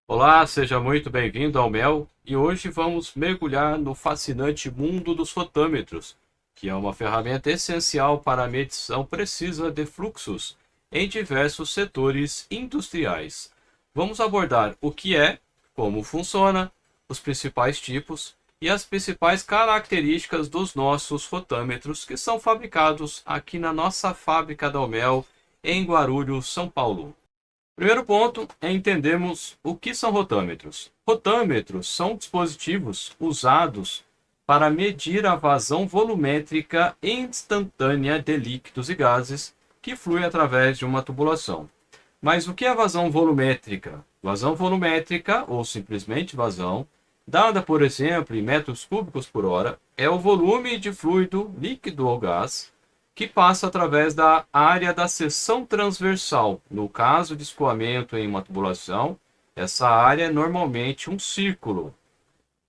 Olá, seja muito bem-vindo ao MEL e hoje vamos mergulhar no fascinante mundo dos rotâmetros, que é uma ferramenta essencial para a medição precisa de fluxos em diversos setores industriais. Vamos abordar o que é, como funciona, os principais tipos e as principais características dos nossos rotâmetros que são fabricados aqui na nossa fábrica da Almel em Guarulhos, São Paulo. Primeiro ponto é entendermos o que são rotâmetros. Rotâmetros são dispositivos usados para medir a vazão volumétrica instantânea de líquidos e gases que fluem através de uma tubulação. Mas o que é vazão volumétrica? Vazão volumétrica, ou simplesmente vazão, dada, por exemplo, em metros cúbicos por hora, é o volume de fluido, líquido ou gás que passa através da área da seção transversal. No caso de escoamento em uma tubulação, essa área é normalmente um círculo.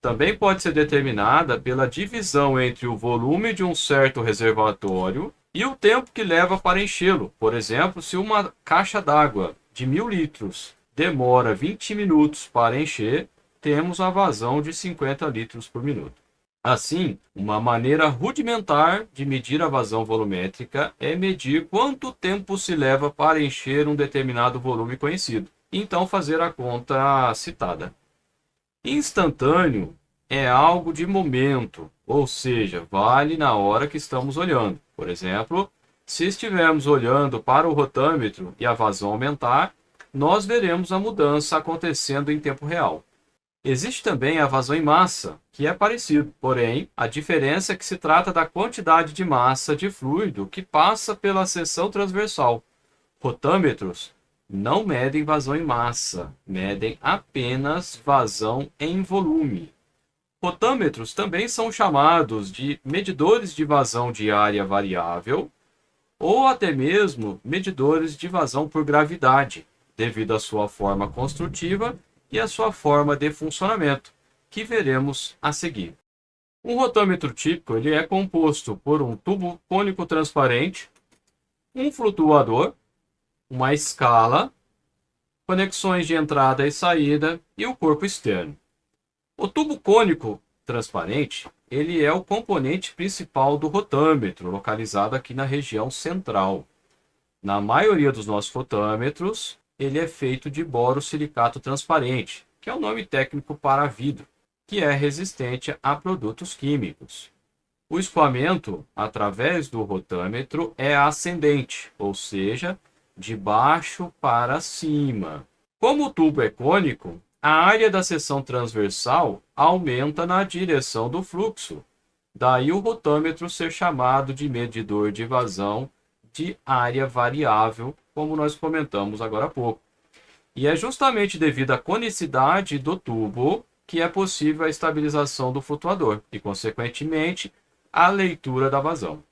Também pode ser determinada pela divisão entre o volume de um certo reservatório e o tempo que leva para enchê-lo. Por exemplo, se uma caixa d'água de 1.000 litros demora 20 minutos para encher, temos a vazão de 50 litros por minuto. Assim, uma maneira rudimentar de medir a vazão volumétrica é medir quanto tempo se leva para encher um determinado volume conhecido, e então fazer a conta citada. Instantâneo é algo de momento, ou seja, vale na hora que estamos olhando. Por exemplo, se estivermos olhando para o rotâmetro e a vazão aumentar, nós veremos a mudança acontecendo em tempo real. Existe também a vazão em massa, que é parecido, porém, a diferença é que se trata da quantidade de massa de fluido que passa pela seção transversal. Rotâmetros não medem vazão em massa, medem apenas vazão em volume. Rotâmetros também são chamados de medidores de vazão de área variável ou até mesmo medidores de vazão por gravidade, devido à sua forma construtiva e à sua forma de funcionamento, que veremos a seguir. Um rotâmetro típico ele é composto por um tubo cônico transparente, um flutuador, uma escala, conexões de entrada e saída e o corpo externo. O tubo cônico transparente ele é o componente principal do rotâmetro, localizado aqui na região central. Na maioria dos nossos rotâmetros, ele é feito de borosilicato transparente, que é o nome técnico para vidro, que é resistente a produtos químicos. O escoamento através do rotâmetro é ascendente, ou seja, de baixo para cima. Como o tubo é cônico, a área da seção transversal aumenta na direção do fluxo. Daí o rotâmetro ser chamado de medidor de vazão de área variável, como nós comentamos agora há pouco. E é justamente devido à conicidade do tubo que é possível a estabilização do flutuador e, consequentemente, a leitura da vazão.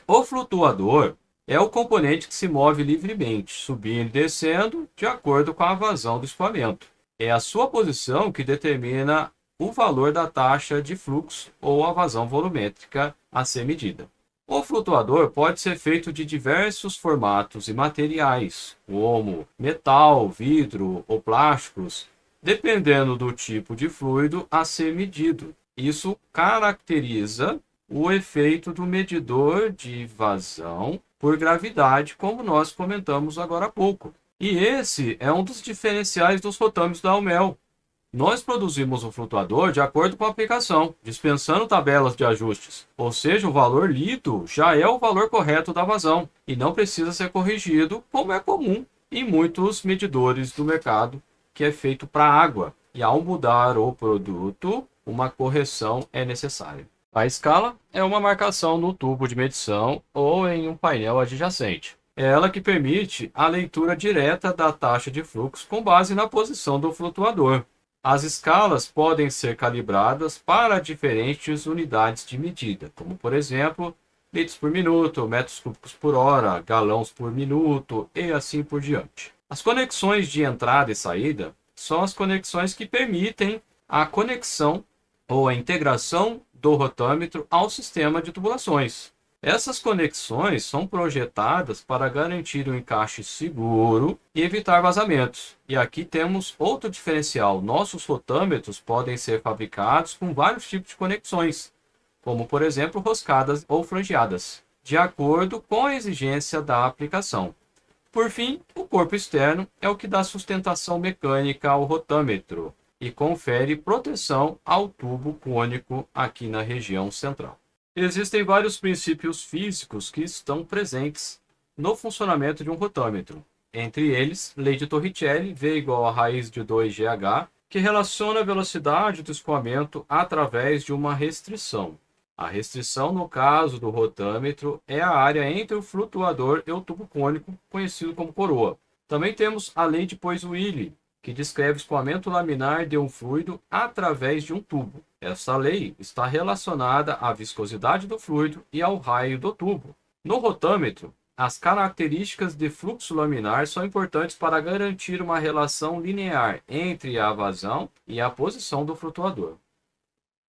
O flutuador é o componente que se move livremente, subindo e descendo de acordo com a vazão do escoamento. É a sua posição que determina o valor da taxa de fluxo ou a vazão volumétrica a ser medida. O flutuador pode ser feito de diversos formatos e materiais, como metal, vidro ou plásticos, dependendo do tipo de fluido a ser medido. Isso caracteriza o efeito do medidor de vazão por gravidade, como nós comentamos agora há pouco. E esse é um dos diferenciais dos rotâmetros da Almel. Nós produzimos o flutuador de acordo com a aplicação, dispensando tabelas de ajustes, ou seja, o valor lido já é o valor correto da vazão e não precisa ser corrigido, como é comum em muitos medidores do mercado, que é feito para água, e ao mudar o produto, uma correção é necessária. A escala é uma marcação no tubo de medição ou em um painel adjacente. É ela que permite a leitura direta da taxa de fluxo com base na posição do flutuador. As escalas podem ser calibradas para diferentes unidades de medida, como por exemplo, litros por minuto, metros cúbicos por hora, galões por minuto e assim por diante. As conexões de entrada e saída são as conexões que permitem a conexão ou a integração do rotâmetro ao sistema de tubulações. Essas conexões são projetadas para garantir um encaixe seguro e evitar vazamentos. E aqui temos outro diferencial: nossos rotâmetros podem ser fabricados com vários tipos de conexões, como por exemplo roscadas ou frangeadas, de acordo com a exigência da aplicação. Por fim, o corpo externo é o que dá sustentação mecânica ao rotâmetro e confere proteção ao tubo cônico aqui na região central. Existem vários princípios físicos que estão presentes no funcionamento de um rotâmetro. Entre eles, lei de Torricelli, V igual a raiz de 2GH, que relaciona a velocidade do escoamento através de uma restrição. A restrição, no caso do rotâmetro, é a área entre o flutuador e o tubo cônico, conhecido como coroa. Também temos a lei de Poiseuille, que descreve o escoamento laminar de um fluido através de um tubo. Essa lei está relacionada à viscosidade do fluido e ao raio do tubo. No rotâmetro, as características de fluxo laminar são importantes para garantir uma relação linear entre a vazão e a posição do flutuador.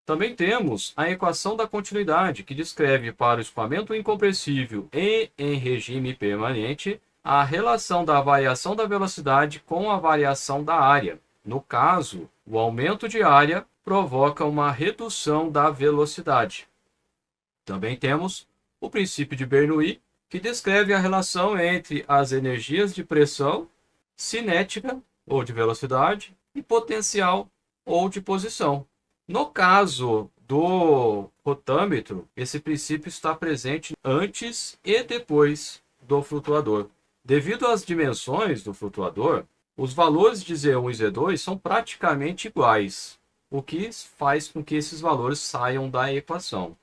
Também temos a equação da continuidade, que descreve para o escoamento incompressível e em regime permanente a relação da variação da velocidade com a variação da área. No caso, o aumento de área provoca uma redução da velocidade. Também temos o princípio de Bernoulli, que descreve a relação entre as energias de pressão, cinética, ou de velocidade, e potencial, ou de posição. No caso do rotâmetro, esse princípio está presente antes e depois do flutuador. Devido às dimensões do flutuador, os valores de Z1 e Z2 são praticamente iguais, o que faz com que esses valores saiam da equação.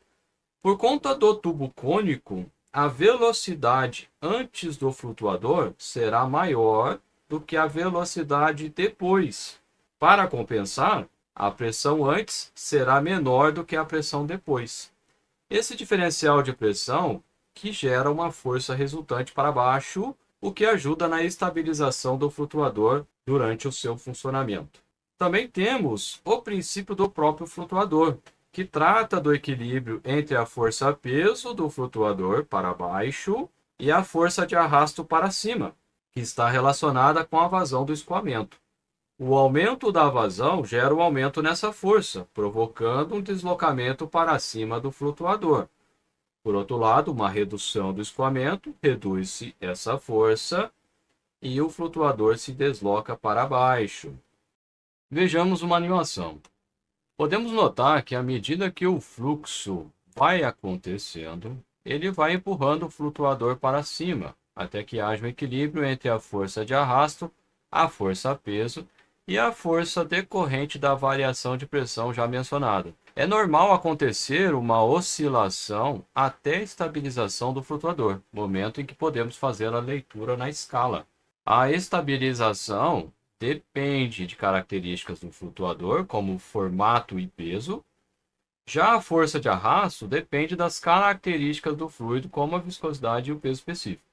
Por conta do tubo cônico, a velocidade antes do flutuador será maior do que a velocidade depois. Para compensar, a pressão antes será menor do que a pressão depois. Esse diferencial de pressão que gera uma força resultante para baixo, o que ajuda na estabilização do flutuador durante o seu funcionamento. Também temos o princípio do próprio flutuador, que trata do equilíbrio entre a força-peso do flutuador para baixo e a força de arrasto para cima, que está relacionada com a vazão do escoamento. O aumento da vazão gera um aumento nessa força, provocando um deslocamento para cima do flutuador. Por outro lado, uma redução do escoamento reduz-se essa força e o flutuador se desloca para baixo. Vejamos uma animação. Podemos notar que à medida que o fluxo vai acontecendo, ele vai empurrando o flutuador para cima, até que haja um equilíbrio entre a força de arrasto, a força-peso e a força decorrente da variação de pressão já mencionada. É normal acontecer uma oscilação até a estabilização do flutuador, momento em que podemos fazer a leitura na escala. A estabilização depende de características do flutuador, como formato e peso. Já a força de arrasto depende das características do fluido, como a viscosidade e o peso específico.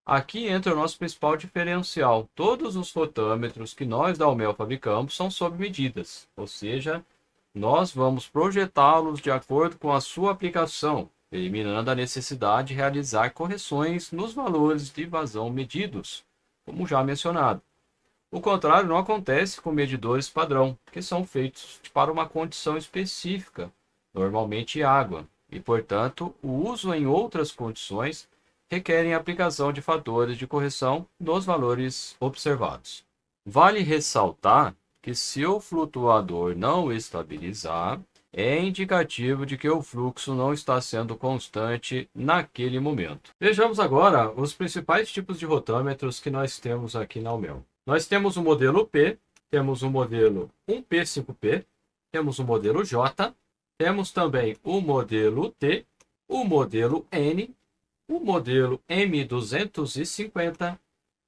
Aqui entra o nosso principal diferencial. Todos os rotâmetros que nós da Almel fabricamos são sob medidas, ou seja, nós vamos projetá-los de acordo com a sua aplicação, eliminando a necessidade de realizar correções nos valores de vazão medidos, como já mencionado. O contrário não acontece com medidores padrão, que são feitos para uma condição específica, normalmente água, e, portanto, o uso em outras condições requerem a aplicação de fatores de correção nos valores observados. Vale ressaltar que se o flutuador não estabilizar, é indicativo de que o fluxo não está sendo constante naquele momento. Vejamos agora os principais tipos de rotâmetros que nós temos aqui na Almel. Nós temos o modelo P, temos o modelo 1P5P, temos o modelo J, temos também o modelo T, o modelo N, o modelo M250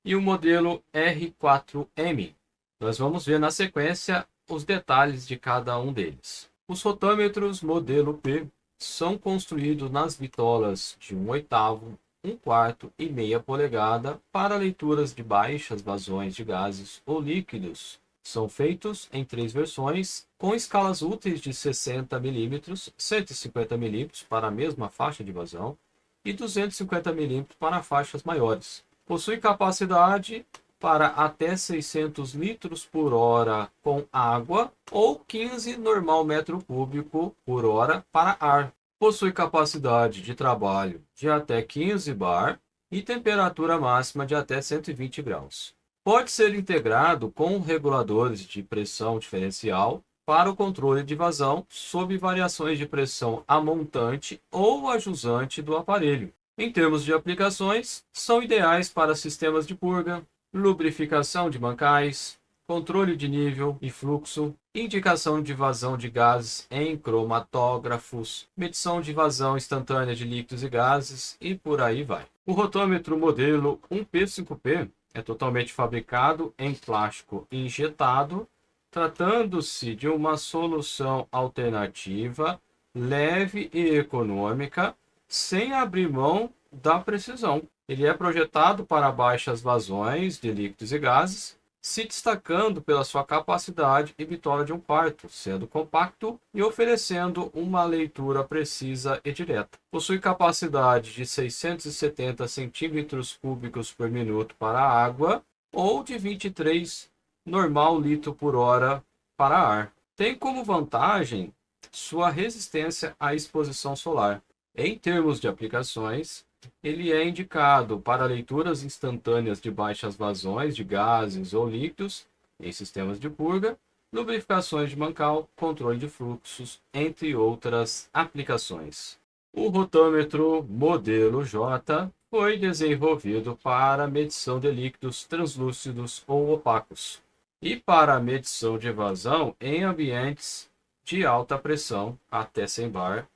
e o modelo R4M. Nós vamos ver na sequência os detalhes de cada um deles. Os rotâmetros modelo P são construídos nas bitolas de 1/8, 1/4 e meia polegada para leituras de baixas vazões de gases ou líquidos, São feitos em 3 versões, com escalas úteis de 60 mm, 150 mm para a mesma faixa de vazão e 250 mm para faixas maiores. Possui capacidade para até 600 litros por hora com água ou 15 normal metro cúbico por hora para ar. Possui capacidade de trabalho de até 15 bar e temperatura máxima de até 120 graus. Pode ser integrado com reguladores de pressão diferencial para o controle de vazão sob variações de pressão a montante ou a jusante do aparelho. Em termos de aplicações, são ideais para sistemas de purga, lubrificação de bancais, controle de nível e fluxo, indicação de vazão de gases em cromatógrafos, medição de vazão instantânea de líquidos e gases e por aí vai. O rotômetro modelo 1P5P é totalmente fabricado em plástico injetado, tratando-se de uma solução alternativa, leve e econômica, sem abrir mão da precisão. Ele é projetado para baixas vazões de líquidos e gases, se destacando pela sua capacidade e bitola de 1/4, sendo compacto e oferecendo uma leitura precisa e direta. Possui capacidade de 670 centímetros cúbicos por minuto para água ou de 23 normal litro por hora para ar. Tem como vantagem sua resistência à exposição solar. Em termos de aplicações, ele é indicado para leituras instantâneas de baixas vazões de gases ou líquidos em sistemas de purga, lubrificações de bancal, controle de fluxos, entre outras aplicações. O rotômetro modelo J foi desenvolvido para medição de líquidos translúcidos ou opacos e para medição de vazão em ambientes de alta pressão até 100 bar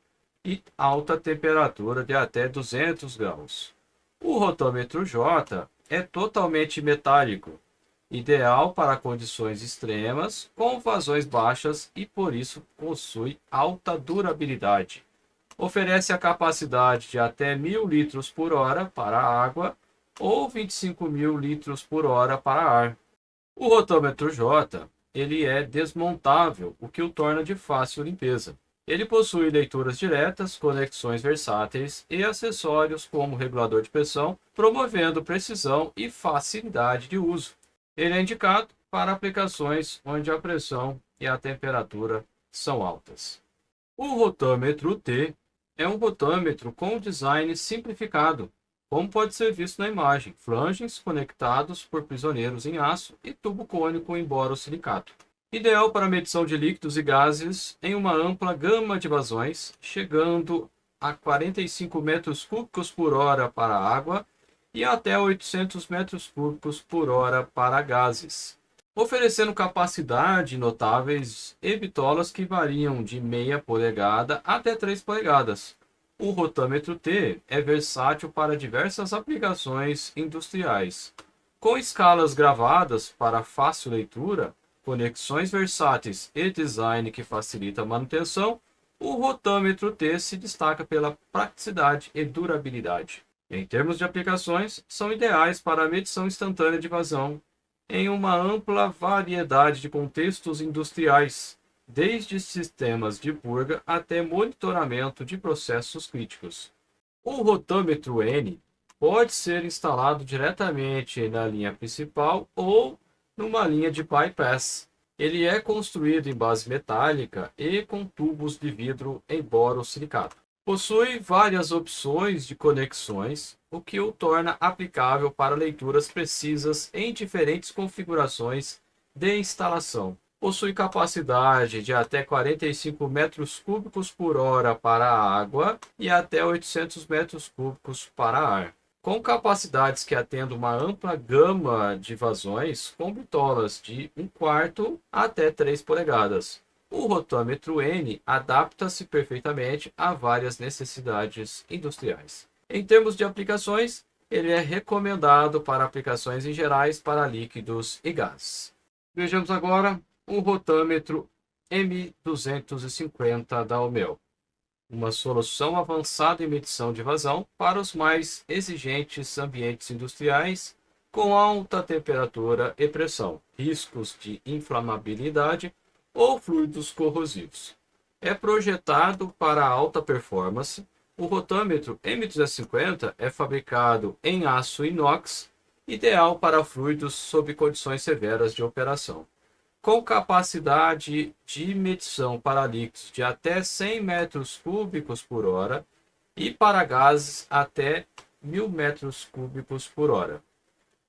e alta temperatura de até 200 graus. O rotômetro J é totalmente metálico, ideal para condições extremas, com vazões baixas e por isso possui alta durabilidade. Oferece a capacidade de até 1.000 litros por hora para água ou 25.000 litros por hora para ar. O rotômetro J ele é desmontável, o que o torna de fácil limpeza. Ele possui leituras diretas, conexões versáteis e acessórios como regulador de pressão, promovendo precisão e facilidade de uso. Ele é indicado para aplicações onde a pressão e a temperatura são altas. O rotômetro T é um rotômetro com design simplificado, como pode ser visto na imagem, flanges conectados por prisioneiros em aço e tubo cônico em borosilicato. Ideal para medição de líquidos e gases em uma ampla gama de vazões, chegando a 45 metros cúbicos por hora para água e até 800 metros cúbicos por hora para gases, oferecendo capacidade notáveis e bitolas que variam de meia polegada até 3 polegadas. O rotômetro T é versátil para diversas aplicações industriais, com escalas gravadas para fácil leitura, conexões versáteis e design que facilita a manutenção. O rotômetro T se destaca pela praticidade e durabilidade. Em termos de aplicações, são ideais para a medição instantânea de vazão em uma ampla variedade de contextos industriais, desde sistemas de purga até monitoramento de processos críticos. O rotômetro N pode ser instalado diretamente na linha principal ou numa linha de bypass. Ele é construído em base metálica e com tubos de vidro em borosilicato. Possui várias opções de conexões, o que o torna aplicável para leituras precisas em diferentes configurações de instalação. Possui capacidade de até 45 metros cúbicos por hora para água e até 800 metros cúbicos para ar, com capacidades que atendem uma ampla gama de vazões, com bitolas de 1/4 até 3 polegadas. O rotômetro N adapta-se perfeitamente a várias necessidades industriais. Em termos de aplicações, ele é recomendado para aplicações em gerais para líquidos e gases. Vejamos agora o rotômetro M250 da Omel, uma solução avançada em medição de vazão para os mais exigentes ambientes industriais, com alta temperatura e pressão, riscos de inflamabilidade ou fluidos corrosivos. É projetado para alta performance. O rotâmetro M250 é fabricado em aço inox, ideal para fluidos sob condições severas de operação. Com capacidade de medição para líquidos de até 100 metros cúbicos por hora e para gases até 1.000 metros cúbicos por hora,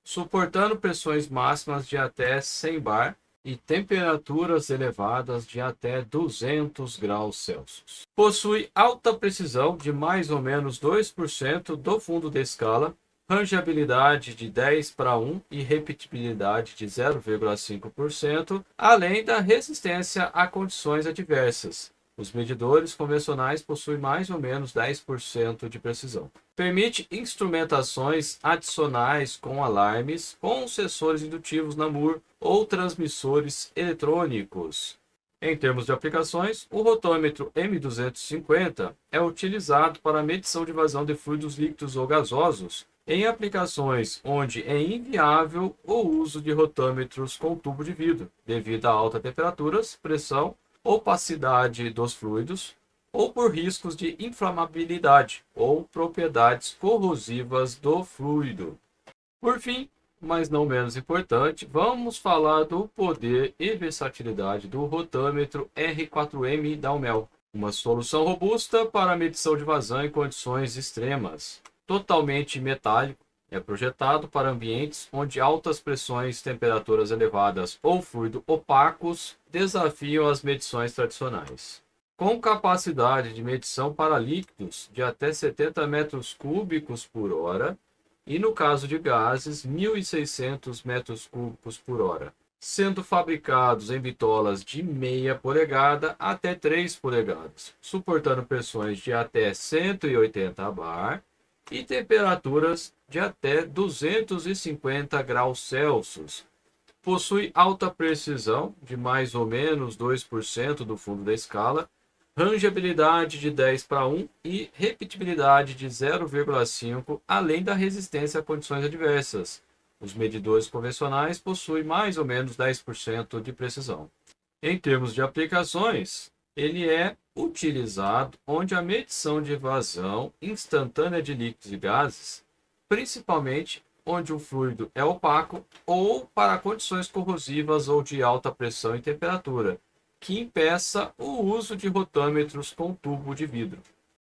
suportando pressões máximas de até 100 bar e temperaturas elevadas de até 200 graus Celsius. Possui alta precisão de mais ou menos 2% do fundo da escala, rangeabilidade de 10:1 e repetibilidade de 0,5%, além da resistência a condições adversas. Os medidores convencionais possuem mais ou menos 10% de precisão. Permite instrumentações adicionais com alarmes, com sensores indutivos NAMUR ou transmissores eletrônicos. Em termos de aplicações, o rotômetro M250 é utilizado para a medição de vazão de fluidos líquidos ou gasosos em aplicações onde é inviável o uso de rotômetros com tubo de vidro, devido a altas temperaturas, pressão, opacidade dos fluidos, ou por riscos de inflamabilidade ou propriedades corrosivas do fluido. Por fim, mas não menos importante, vamos falar do poder e versatilidade do rotômetro R4M da Aumel, uma solução robusta para a medição de vazão em condições extremas. Totalmente metálico, é projetado para ambientes onde altas pressões, temperaturas elevadas ou fluido opacos desafiam as medições tradicionais. Com capacidade de medição para líquidos de até 70 metros cúbicos por hora e, no caso de gases, 1.600 metros cúbicos por hora, sendo fabricados em bitolas de meia polegada até 3 polegadas, suportando pressões de até 180 bar e temperaturas de até 250 graus Celsius. Possui alta precisão de mais ou menos 2% do fundo da escala, rangeabilidade de 10:1 e repetibilidade de 0,5, além da resistência a condições adversas. Os medidores convencionais possuem mais ou menos 10% de precisão. Em termos de aplicações, ele é utilizado onde a medição de vazão instantânea de líquidos e gases, principalmente onde o fluido é opaco, ou para condições corrosivas ou de alta pressão e temperatura, que impeça o uso de rotômetros com tubo de vidro.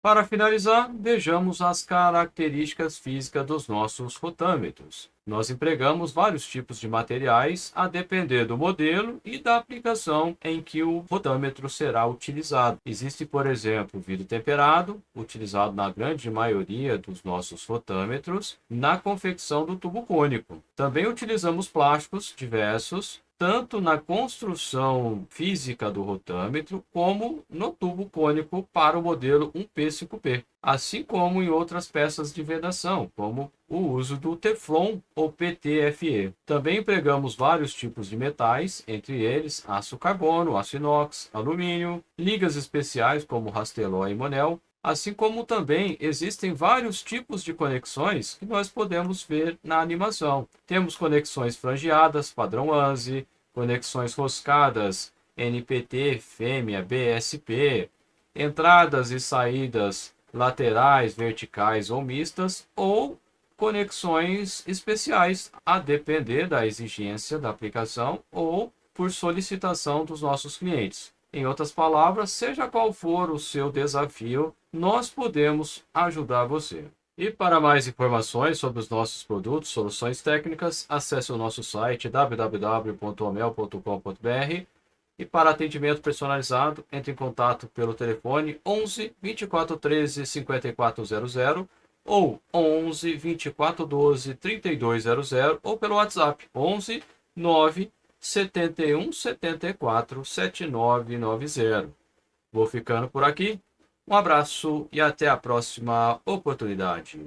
Para finalizar, vejamos as características físicas dos nossos rotômetros. Nós empregamos vários tipos de materiais a depender do modelo e da aplicação em que o rotômetro será utilizado. Existe, por exemplo, vidro temperado, utilizado na grande maioria dos nossos rotômetros, na confecção do tubo cônico. Também utilizamos plásticos diversos, tanto na construção física do rotômetro, como no tubo cônico para o modelo 1P5P, assim como em outras peças de vedação, como o uso do Teflon ou PTFE. Também empregamos vários tipos de metais, entre eles aço carbono, aço inox, alumínio, ligas especiais como Rasteló e Monel, assim como também existem vários tipos de conexões que nós podemos ver na animação. Temos conexões frangeadas, padrão ANSI, conexões roscadas, NPT, fêmea, BSP, entradas e saídas laterais, verticais ou mistas, ou conexões especiais, a depender da exigência da aplicação ou por solicitação dos nossos clientes. Em outras palavras, seja qual for o seu desafio, nós podemos ajudar você. E para mais informações sobre os nossos produtos, soluções técnicas, acesse o nosso site www.omel.com.br e para atendimento personalizado, entre em contato pelo telefone 11 24 13 5400 ou 11 24 12 3200 ou pelo WhatsApp 11 9 71 74 7990. Vou ficando por aqui. Um abraço e até a próxima oportunidade.